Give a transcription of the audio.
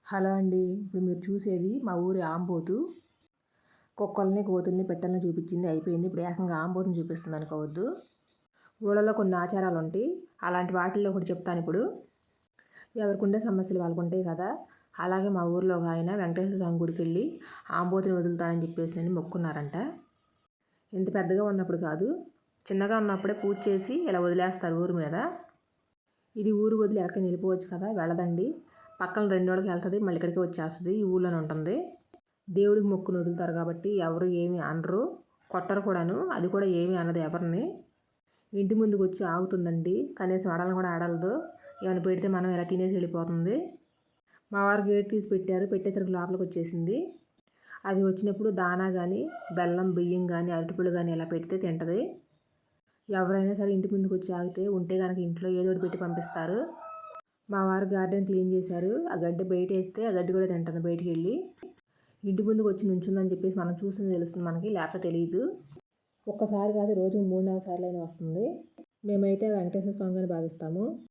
Hello అండి. ఇప్పుడు మీరు చూసేది మా ఊరి ఆంబోతు. కుక్కల్ని, కోతుల్ని, పెట్టల్ని చూపించింది అయిపోయింది. ఇప్పుడు ఏకంగా ఆంబోతుని చూపిస్తుంది అనుకోవద్దు. ఊళ్ళలో కొన్ని ఆచారాలు ఉంటాయి. అలాంటి వాటిల్లో ఒకటి చెప్తాను ఇప్పుడు. ఎవరికి ఉండే సమస్యలు వాళ్ళకు ఉంటాయి కదా. అలాగే మా ఊరిలో ఒక ఆయన వెంకటేశ్వర స్వామి గుడికి వెళ్ళి ఆంబోతుని వదులుతానని చెప్పేసి మొక్కున్నారంట. ఇంత పెద్దగా ఉన్నప్పుడు కాదు, చిన్నగా ఉన్నప్పుడే పూజ చేసి ఇలా వదిలేస్తారు ఊరి మీద. ఇది ఊరు వదిలి ఎక్కడికి వెళ్ళిపోవచ్చు కదా, వెళ్ళదండి. పక్కన 2 రోజులకి వెళ్తుంది, మళ్ళీ ఇక్కడికి వచ్చేస్తుంది. ఈ ఊళ్ళోనే ఉంటుంది. దేవుడికి మొక్కుని వదులుతారు కాబట్టి ఎవరు ఏమీ అనరు, కొట్టరు కూడాను. అది కూడా ఏమీ అనదు ఎవరిని. ఇంటి ముందుకు వచ్చి ఆగుతుందండి, కనీసం అడలను కూడా అడలదు. ఏమైనా పెడితే మనం ఇలా తినేసి వెళ్ళిపోతుంది. మా వారు గేట్ తీసి పెట్టారు, పెట్టేసరికి లోపలికి వచ్చేసింది. అది వచ్చినప్పుడు దానా కానీ, బెల్లం, బియ్యం కానీ, అరటిపళ్ళు కానీ ఇలా పెడితే తింటుంది. ఎవరైనా సరే ఇంటి ముందుకు వచ్చి ఆగితే ఉంటే కనుక ఇంట్లో ఏదో ఒకటి పెట్టి పంపిస్తారు. మా వారు గార్డెన్ క్లీన్ చేశారు. ఆ గడ్డి బయట వేస్తే ఆ గడ్డి కూడా తింటుంది బయటికి వెళ్ళి. ఇంటి ముందుకు వచ్చి నుంచుందని చెప్పేసి మనం చూస్తుంది తెలుస్తుంది మనకి, లేకపోతే తెలియదు. ఒక్కసారి కాదు, రోజు 3-4 సార్లు అయినా వస్తుంది. మేమైతే వెంకటేశ్వర స్వామిగానే భావిస్తాము.